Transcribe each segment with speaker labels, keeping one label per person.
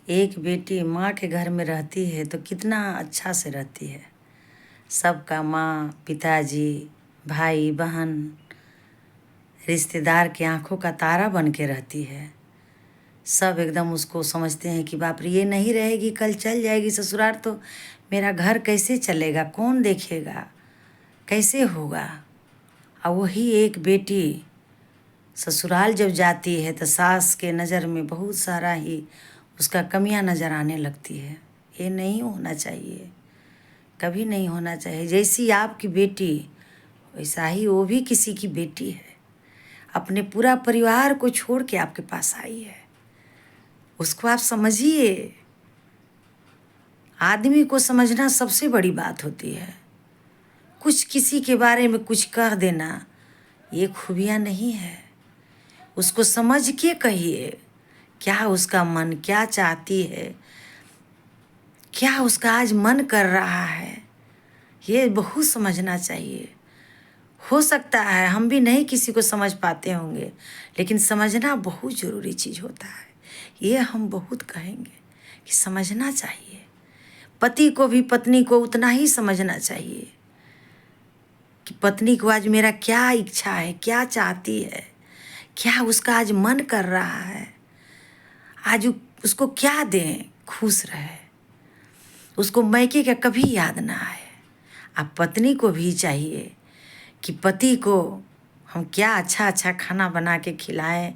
Speaker 1: एक बेटी माँ के घर में रहती है तो कितना अच्छा से रहती है। सबका माँ, पिताजी, भाई, बहन, रिश्तेदार की आंखों का तारा बन के रहती है। सब एकदम उसको समझते हैं कि बाप रे ये नहीं रहेगी, कल चल जाएगी ससुराल तो मेरा घर कैसे चलेगा, कौन देखेगा, कैसे होगा। और वही एक बेटी ससुराल जब जाती है तो सास के नज़र में बहुत सारा ही उसका कमियां नज़र आने लगती है। ये नहीं होना चाहिए, कभी नहीं होना चाहिए। जैसी आपकी बेटी वैसा ही वो भी किसी की बेटी है। अपने पूरा परिवार को छोड़ के आपके पास आई है, उसको आप समझिए। आदमी को समझना सबसे बड़ी बात होती है। कुछ किसी के बारे में कुछ कह देना ये खूबियाँ नहीं है। उसको समझ के कहिए, क्या उसका मन क्या चाहती है, क्या उसका आज मन कर रहा है, ये बहुत समझना चाहिए। हो सकता है हम भी नहीं किसी को समझ पाते होंगे, लेकिन समझना बहुत ज़रूरी चीज़ होता है। ये हम बहुत कहेंगे कि समझना चाहिए। पति को भी पत्नी को उतना ही समझना चाहिए कि पत्नी को आज मेरा क्या इच्छा है, क्या चाहती है, क्या उसका आज मन कर रहा है, आज उसको क्या दें खुश रहे, उसको मैके का कभी याद ना आए। अब पत्नी को भी चाहिए कि पति को हम क्या अच्छा अच्छा खाना बना के खिलाएं।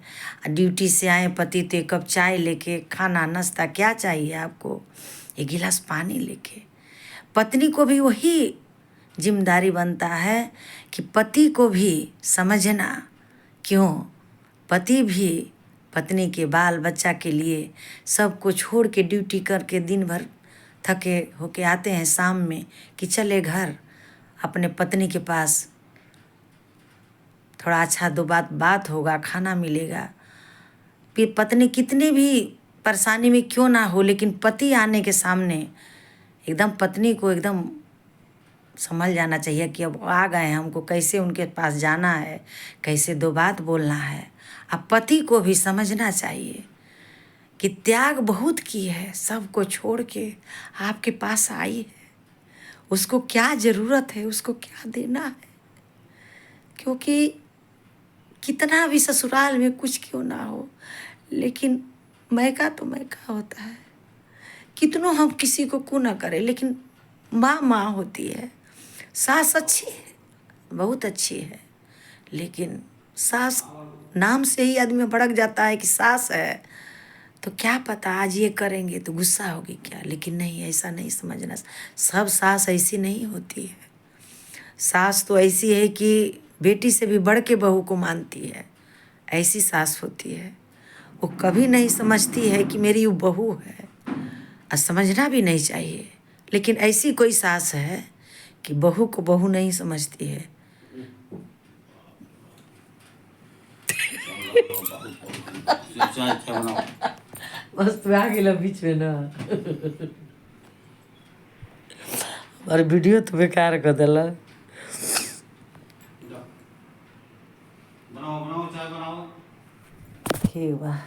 Speaker 1: ड्यूटी से आए पति तो एक कप चाय लेके, खाना नाश्ता क्या चाहिए आपको, एक गिलास पानी लेके। पत्नी को भी वही जिम्मेदारी बनता है कि पति को भी समझना। क्यों, पति भी पत्नी के बाल बच्चा के लिए सब को छोड़ के ड्यूटी करके दिन भर थके होके आते हैं शाम में कि चले घर अपने पत्नी के पास, थोड़ा अच्छा दो बात होगा, खाना मिलेगा। फिर पत्नी कितने भी परेशानी में क्यों ना हो, लेकिन पति आने के सामने एकदम पत्नी को एकदम समझ जाना चाहिए कि अब आ गए हैं, हमको कैसे उनके पास जाना है, कैसे दो बात बोलना है। अब पति को भी समझना चाहिए कि त्याग बहुत की है, सबको छोड़ के आपके पास आई है। उसको क्या ज़रूरत है, उसको क्या देना है। क्योंकि कितना भी ससुराल में कुछ क्यों ना हो, लेकिन मैका तो मैका होता है। कितनों हम किसी को क्यों ना करें, लेकिन माँ माँ होती है। सास अच्छी है, बहुत अच्छी है, लेकिन सास नाम से ही आदमी भड़क जाता है कि सास है तो क्या पता आज ये करेंगे तो गुस्सा होगी क्या। लेकिन नहीं, ऐसा नहीं समझना। सब सास ऐसी नहीं होती है। सास तो ऐसी है कि बेटी से भी बढ़ के बहू को मानती है, ऐसी सास होती है। वो कभी नहीं समझती है कि मेरी वो बहू है, और समझना भी नहीं चाहिए। लेकिन ऐसी कोई सास है कि बहू को बहू नहीं समझती है। मस्त आ गया बीच में ना। और वीडियो तो बेकार कर दिला। ठीक बा।